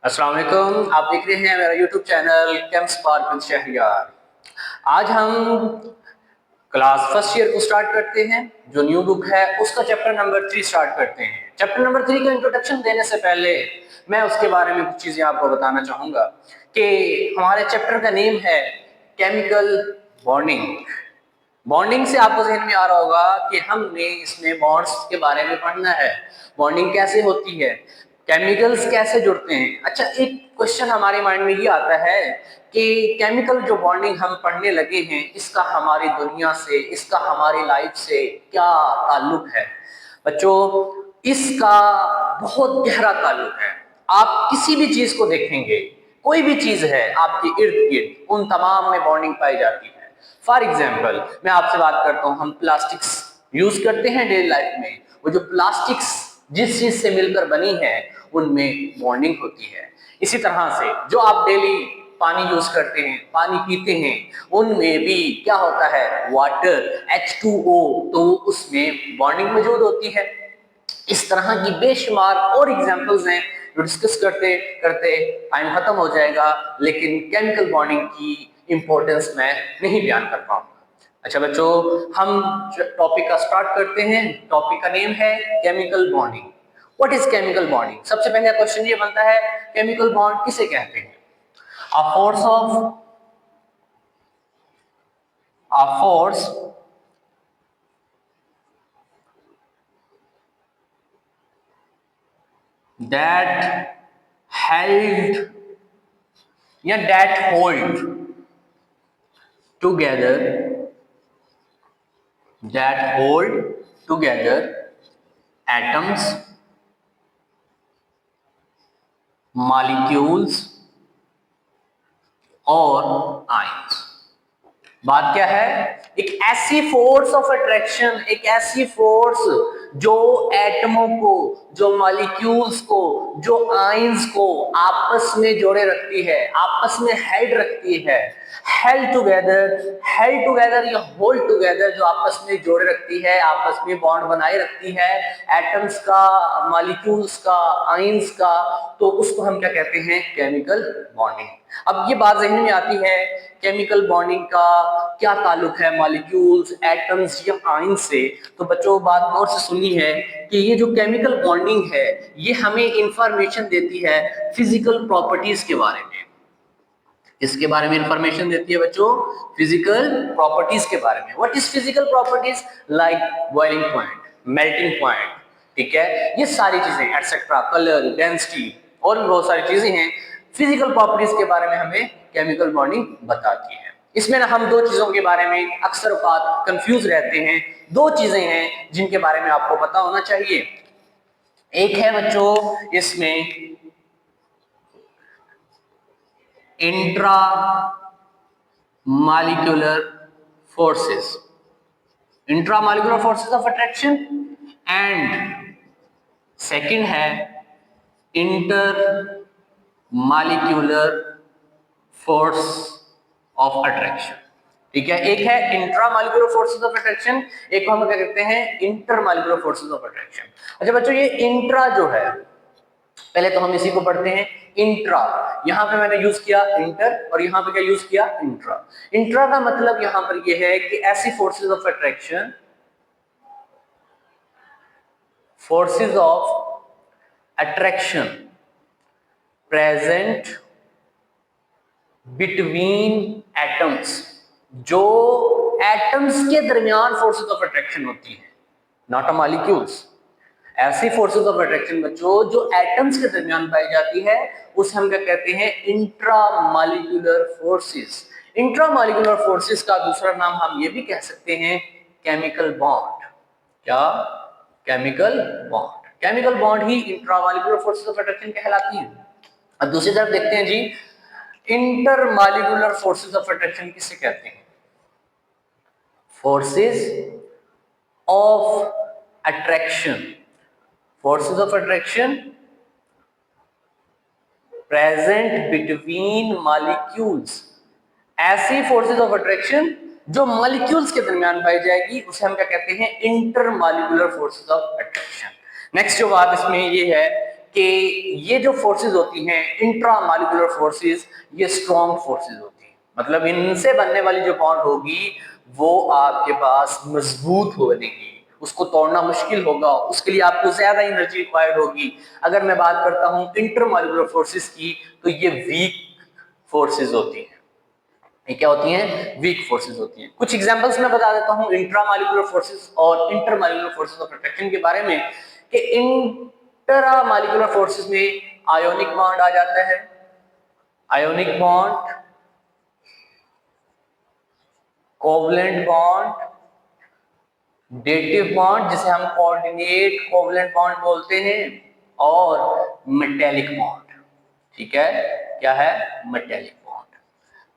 अस्सलाम वालेकुम। आप देख रहे हैं मेरा YouTube channel Chem Spark with Shahriyar. आज हम क्लास फर्स्ट ईयर को स्टार्ट करते हैं। जो न्यू बुक है उसका चैप्टर नंबर 3 स्टार्ट करते हैं। चैप्टर नंबर 3 का इंट्रोडक्शन देने से पहले मैं उसके बारे में कुछ चीजें आपको बताना चाहूंगा कि हमारे चैप्टर का नेम है केमिकल बॉन्डिंग। बॉन्डिंग से आपको जहन में आ रहा होगा कि हमने इसमें बॉन्ड्स के बारे में पढ़ना है, बॉन्डिंग कैसे होती है, केमिकल्स कैसे जुड़ते हैं। अच्छा, एक क्वेश्चन हमारे माइंड में ये आता है कि केमिकल जो बॉन्डिंग हम पढ़ने लगे हैं इसका हमारी दुनिया से, इसका हमारी लाइफ से क्या ताल्लुक है। बच्चों, इसका बहुत गहरा ताल्लुक है। आप किसी भी चीज को देखेंगे, कोई भी चीज है आपके इर्द गिर्द, उन तमाम में बॉन्डिंग पाई जाती है। फॉर एग्जाम्पल मैं आपसे बात करता हूं, हम प्लास्टिक्स यूज करते हैं डेली लाइफ में। वो जो प्लास्टिक्स जिस चीज से मिलकर बनी है उनमें बॉन्डिंग होती है। इसी तरह से जो आप डेली पानी यूज करते हैं, पानी पीते हैं, उनमें भी क्या होता है, वाटर H2O, तो उसमें बॉन्डिंग मौजूद होती है। इस तरह की बेशुमार और एग्जांपल्स हैं जो डिस्कस करते करते टाइम खत्म हो जाएगा, लेकिन केमिकल बॉन्डिंग की इंपॉर्टेंस मैं नहीं बयान कर पाऊंगा। अच्छा बच्चों, हम टॉपिक का स्टार्ट करते हैं। टॉपिक का नेम है chemical bonding. What is chemical bonding? सबसे पहले क्वेश्चन ये बनता है, केमिकल बॉन्ड किसे कहते हैं? A force of a force that held या that hold together that hold together atoms, molecules और ions। बात क्या है? एक ऐसी फोर्स ऑफ अट्रैक्शन, एक ऐसी फोर्स जो एटमों को, जो मॉलिक्यूल्स को, जो आयंस को आपस में जोड़े रखती है, आपस में हेल्ड रखती है। हेल्ड टुगेदर या होल्ड टुगेदर, जो आपस में जोड़े रखती है, आपस में बॉन्ड बनाए रखती है, एटम्स का, मॉलिक्यूल्स का, आयंस का, तो उसको हम क्या कहते हैं? Chemical bonding. अब ये बात ज़हन में आती है, केमिकल बॉन्डिंग का क्या ताल्लुक है मॉलिक्यूल्स, एटम्स या आयंस से। तो बच्चों बात गौर से सुनी है कि ये जो केमिकल बॉन्डिंग है ये हमें इंफॉर्मेशन देती है फिजिकल प्रॉपर्टीज के बारे में। इसके बारे में इंफॉर्मेशन देती है बच्चों, फिजिकल प्रॉपर्टीज के बारे में। What is physical properties? Like boiling point, melting point, ठीक है, ये सारी चीजें एटसेट्रा, कलर, डेंसिटी और भी बहुत सारी चीजें हैं। फिजिकल प्रॉपर्टीज के बारे में हमें केमिकल बॉन्डिंग बताती है। इसमें ना हम दो चीजों के बारे में अक्सर बात कंफ्यूज रहते हैं। दो चीजें हैं जिनके बारे में आपको पता होना चाहिए। एक है बच्चों इसमें intra molecular forces, intramolecular forces of attraction, and second है intermolecular force of attraction। ठीक है, एक है इंट्रामॉलिक्यूलर फोर्सेस ऑफ अट्रैक्शन, एक को हम क्या कहते हैं? Intermolecular forces of attraction. अच्छा बच्चों, ये इंट्रा जो है, पहले तो हम इसी को पढ़ते हैं इंट्रा। यहां पे मैंने यूज किया इंटर और यहां पे क्या यूज किया? इंट्रा। इंट्रा का मतलब यहां पर यह है कि ऐसी forces of attraction, forces of attraction present between atoms, जो एटम्स के दरमियान फोर्सेस ऑफ अट्रैक्शन होती है, नॉट अ मॉलिक्यूल्स। ऐसी फोर्सेस ऑफ अट्रैक्शन बच्चों जो एटम्स के दरमियान पाई जाती है उसे हम क्या कहते हैं? Intramolecular forces. इंट्रामॉलिक्यूलर फोर्सेस का दूसरा नाम हम ये भी कह सकते हैं केमिकल बॉन्ड। क्या? Chemical bond. Chemical bond he intramolecular forces of attraction कहलाती है। अब दूसरी तरफ देखते हैं जी, इंटरमॉलिक्यूलर फोर्सेस ऑफ अट्रैक्शन किसे कहते हैं? Forces of attraction, forces of attraction present between molecules। ऐसी फोर्सेस ऑफ अट्रैक्शन जो मॉलिक्यूल्स के दरमियान पाई जाएगी उसे हम क्या कहते हैं? Intermolecular forces of attraction. Next जो बात इसमें ये है कि ये जो फोर्सेस होती हैं इंट्रामॉलिक्यूलर फोर्सेस, ये स्ट्रॉन्ग फोर्सेस होती हैं, मतलब इनसे बनने वाली जो बॉन्ड होगी वो आपके पास मजबूत बनेगी, उसको तोड़ना मुश्किल होगा, उसके लिए आपको ज्यादा एनर्जी रिक्वायर्ड होगी। अगर मैं बात करता हूं इंटरमॉलिक्यूलर फोर्सेस की, तो ये वीक फोर्सेस होती हैं। ये क्या होती हैं? वीक फोर्सेस होती हैं। कुछ एग्जांपल्स मैं बता देता हूं इंट्रामॉलिक्यूलर फोर्सेस और इंटरमॉलिक्यूलर फोर्सेस ऑफ अट्रैक्शन के बारे में, कि इंट्रामॉलिक्यूलर फोर्सेस में आयोनिक बॉन्ड आ जाता है, ionic bond, covalent bond, dative bond जिसे हम कोऑर्डिनेट कोवलेंट बॉन्ड बोलते हैं, और मेटेलिक बॉन्ड। ठीक है, क्या है? Metallic bond.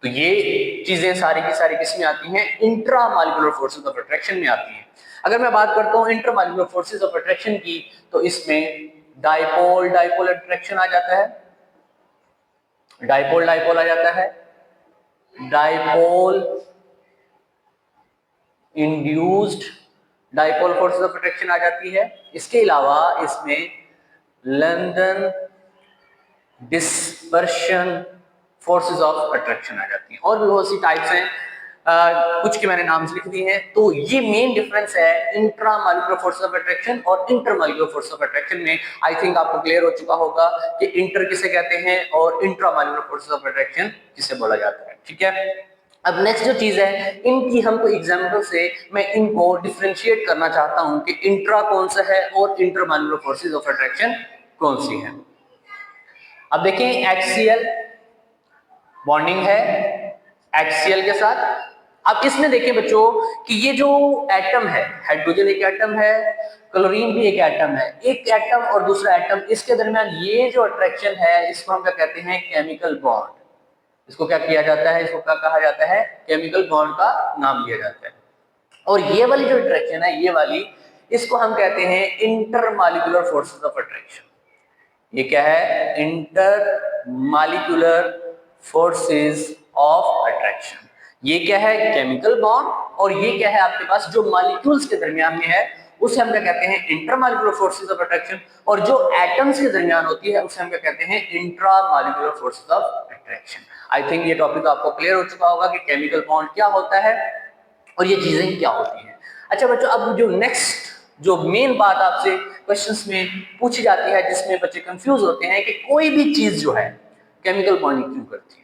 तो ये चीजें सारी की सारी किसमें आती हैं? इंट्रामॉलिक्यूलर फोर्सेस ऑफ अट्रैक्शन में आती हैं। अगर मैं बात करता हूं इंटरमॉलिक्यूलर फोर्सेस ऑफ अट्रैक्शन की, तो इसमें डाइपोल डाइपोल अट्रैक्शन आ जाता है, डाइपोल डाइपोल आ जाता है, dipole induced dipole forces of attraction आ जाती है। इसके अलावा इसमें London dispersion forces of attraction आ जाती है, और भी बहुत सी टाइप्स हैं, कुछ के मैंने नाम लिख दिए हैं। तो ये मेन डिफरेंस है इंट्रामॉलिक्यूलर फोर्सेस ऑफ अट्रैक्शन और इंटरमॉलिक्यूलर फोर्सेस ऑफ अट्रैक्शन में। आई थिंक आपको क्लियर हो चुका होगा कि इंटर किसे कहते हैं और इंट्रामॉलिक्यूलर फोर्सेस ऑफ अट्रैक्शन किसे बोला जाता है। ठीक है, अब नेक्स्ट जो चीज है, इनकी हमको एग्जांपल से मैं इनको डिफरेंशिएट करना चाहता हूं कि इंट्रा कौन सा है और इंटरमॉलिक्यूलर फोर्सेस ऑफ अट्रैक्शन कौन सी है। अब देखिए, एक्सियल बॉन्डिंग है एक्सियल के साथ। अब इसमें देखिए बच्चों कि ये जो एटम है, हाइड्रोजन एक एटम है, क्लोरीन भी एक एटम है, एक एटम और दूसरा एटम, इसके दरमियान ये जो अट्रैक्शन है इसको हम क्या कहते हैं? Chemical bond. इसको क्या किया जाता है? इसको क्या कहा जाता है? केमिकल बॉन्ड का नाम लिया जाता है। और ये वाली जो अट्रैक्शन है, ये वाली, इसको हम कहते हैं इंटरमॉलिक्यूलर फोर्सेस ऑफ अट्रैक्शन। ये क्या है? Intermolecular forces of attraction. ये क्या है? Chemical bond. और ये क्या है? आपके पास जो मॉलिक्यूल्स के दरमियान में है उसे हम क्या कहते हैं? Intermolecular forces of attraction. और जो एटम्स के दरमियान होती है उसे हम क्या कहते हैं? Intramolecular forces of attraction. I think ये टॉपिक आपको क्लियर हो चुका होगा कि केमिकल बॉन्ड क्या होता है और ये चीजें क्या होती हैं। अच्छा बच्चों, अब जो नेक्स्ट जो मेन बात आपसे क्वेश्चंस में पूछी जाती है, जिसमें बच्चे कंफ्यूज होते हैं कि कोई भी चीज जो है केमिकल बॉन्डिंग क्यों करती है।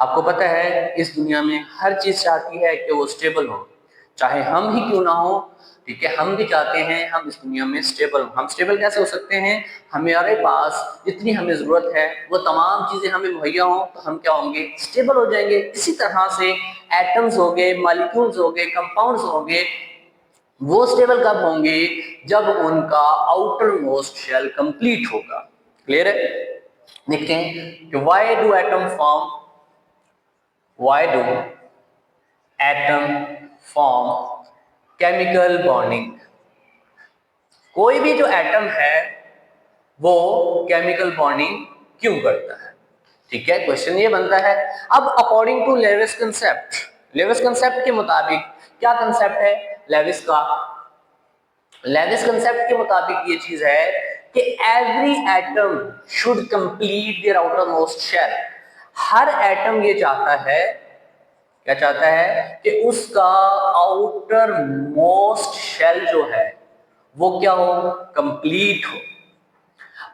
आपको पता है इस दुनिया में हर चीज चाहती है कि वो स्टेबल हो, चाहे हम ही क्यों ना हो। ठीक है, हम भी चाहते हैं हम इस दुनिया में स्टेबल हो। हम स्टेबल कैसे हो सकते हैं? हमारे पास जितनी हमें जरूरत है वो तमाम चीजें हमें मुहैया हो तो हम क्या होंगे? स्टेबल हो जाएंगे। इसी तरह से एटम्स हो गए, मॉलिक्यूल्स हो गए, कंपाउंड्स हो गए, वो स्टेबल कब होंगे? जब उनका आउटर मोस्ट शेल कंप्लीट होगा। क्लियर है? देखते हैं कि why do atom form, why do atom form chemical bonding. कोई भी जो एटम है वो केमिकल बॉन्डिंग क्यों करता है? ठीक है, क्वेश्चन ये बनता है। अब according to Lewis concept, Lewis concept के मुताबिक क्या कंसेप्ट है लेविस का? लेविस कंसेप्ट के मुताबिक ये चीज है कि every atom should complete their outermost shell. हर एटम ये चाहता है, क्या चाहता है? कि उसका आउटर मोस्ट शेल जो है वो क्या हो? कंप्लीट हो।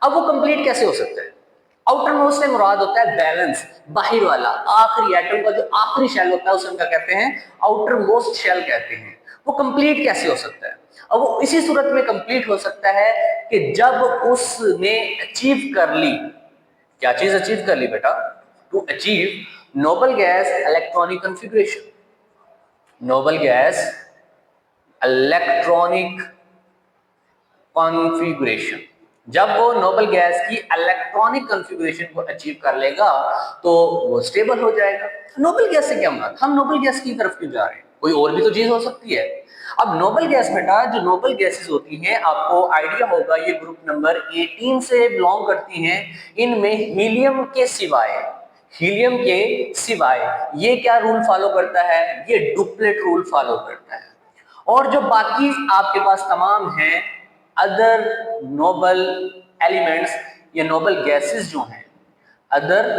अब वो कंप्लीट कैसे हो सकता है? आउटर मोस्ट से मुराद होता है बैलेंस, बाहर वाला आखिरी एटम का जो आखिरी शेल होता है उसे हम क्या कहते हैं? आउटर मोस्ट शेल कहते हैं। वो कंप्लीट कैसे हो सकता है? अब वो इसी सूरत में कंप्लीट हो सकता है कि जब उसने अचीव कर ली, क्या चीज अचीव कर ली बेटा? To achieve noble gas electronic configuration, noble gas electronic configuration. जब वो नोबल गैस की इलेक्ट्रॉनिक कॉन्फ़िगरेशन को अचीव कर लेगा तो वो स्टेबल हो जाएगा। नोबल गैस से क्या मतलब? हम नोबल गैस की तरफ क्यों जा रहे हैं? कोई और भी तो चीज हो सकती है। अब नोबल गैस बेटा, जो नोबल गैसेस होती हैं, आपको आइडिया होगा ये ग्रुप नंबर 18 से बिलोंग करती हैं। इनमें हीलियम के सिवाय, हीलियम के सिवाय ये क्या रूल फॉलो करता है? ये डुप्लेट रूल फॉलो करता है। और जो बाकी आपके पास तमाम हैं अदर नोबल एलिमेंट्स या नोबल गैसेस जो हैं, अदर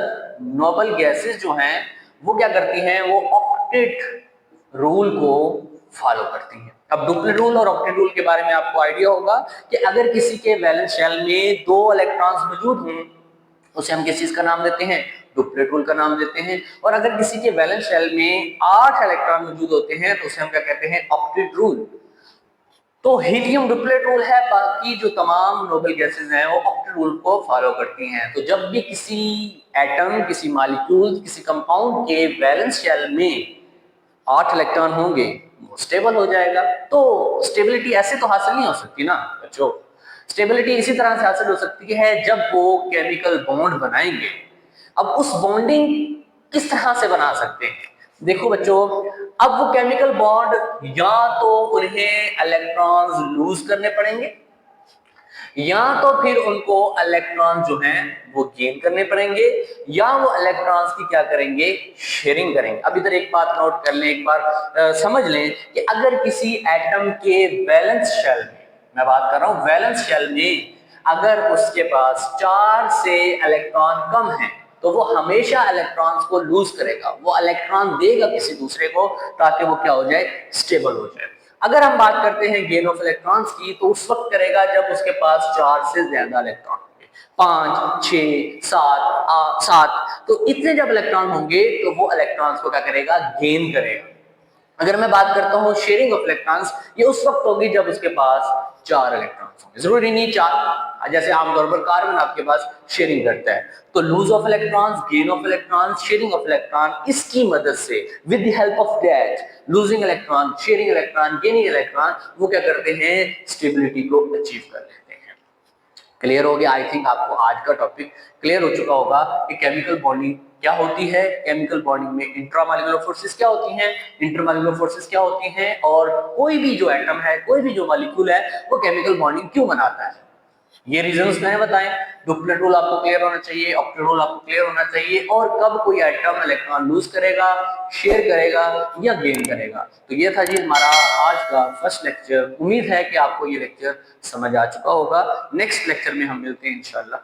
नोबल गैसेस जो हैं वो क्या करती हैं, वो ऑक्टेट रूल को फॉलो करती हैं। अब डुप्लेट रूल और ऑक्टेट रूल के बारे में आपको आइडिया होगा कि अगर किसी के वैलेंस शेल में 2 इलेक्ट्रॉन्स मौजूद हों उसे हम किस चीज का नाम देते हैं, डुप्लेट रूल का नाम देते हैं। और अगर किसी के वैलेंस शेल में 8 इलेक्ट्रॉन मौजूद होते हैं तो उसे हम क्या कहते हैं, ऑक्टेट रूल। तो हीलियम डुप्लेट रूल है, बाकी जो तमाम नोबल गैसेस हैं वो ऑक्टेट रूल को फॉलो करती हैं। तो जब भी किसी एटम, किसी मॉलिक्यूल, किसी कंपाउंड के वैलेंस शेल में 8 इलेक्ट्रॉन होंगे वो स्टेबल हो जाएगा। तो स्टेबिलिटी ऐसे तो हासिल नहीं हो सकती ना बच्चों, स्टेबिलिटी इसी तरह से हासिल हो सकती है जब वो केमिकल बॉन्ड बनाएंगे। अब उस बॉन्डिंग किस तरह से बना सकते हैं, देखो बच्चों, अब वो केमिकल बॉन्ड या तो उन्हें इलेक्ट्रॉन्स लूज करने पड़ेंगे या तो फिर उनको इलेक्ट्रॉन जो हैं वो गेन करने पड़ेंगे या वो इलेक्ट्रॉन्स की क्या करेंगे, शेयरिंग करेंगे। अब इधर एक बात नोट कर लें, एक बार समझ लें कि अगर किसी एटम के वैलेंस शेल में, मैं बात कर रहा हूं वैलेंस शेल में, अगर उसके पास 4 से इलेक्ट्रॉन कम है तो वो हमेशा इलेक्ट्रॉन्स को लूज करेगा, वो इलेक्ट्रॉन देगा किसी दूसरे को ताकि वो क्या हो जाए, स्टेबल हो जाए। अगर हम बात करते हैं गेन ऑफ इलेक्ट्रॉन्स की तो उस वक्त करेगा जब उसके पास 4 से ज्यादा इलेक्ट्रॉन होंगे, 5, 6, 7, तो इतने जब इलेक्ट्रॉन होंगे तो वो इलेक्ट्रॉन्स को क्या करेगा, गेन करेगा। अगर मैं बात करता हूं शेयरिंग ऑफ इलेक्ट्रॉन्स, ये उस वक्त होगी जब उसके पास 4 इलेक्ट्रॉन्स होंगे, जरूरी नहीं 4, जैसे आमतौर पर कार्बन आपके पास शेयरिंग करता है। तो lose of electrons, gain of electrons, sharing of electron, इसकी मदद से with the help of that losing electron, sharing electron, gaining electron, वो क्या करते हैं, स्टेबिलिटी को अचीव कर लेते हैं। क्लियर हो गया? आई थिंक आपको आज का टॉपिक क्लियर हो चुका होगा कि केमिकल बॉन्डिंग क्या होती है, केमिकल बॉन्डिंग में इंट्रामॉलिक्यूलर फोर्सेस क्या होती हैं, इंटरमॉलिक्यूलर फोर्सेस क्या होती हैं, और कोई भी जो एटम है, कोई भी जो मॉलिक्यूल है वो केमिकल बॉन्डिंग क्यों बनाता है। ये रीजंस मैंने बताए। डुप्लेट रूल आपको क्लियर होना चाहिए, ऑक्टेट रूल आपको क्लियर होना चाहिए, और कब कोई एटम इलेक्ट्रॉन लूज करेगा, शेयर करेगा या गेन करेगा। तो ये था जी हमारा आज का फर्स्ट लेक्चर। उम्मीद है कि आपको ये लेक्चर समझ आ चुका होगा। नेक्स्ट लेक्चर में हम मिलते हैं इंशाल्लाह।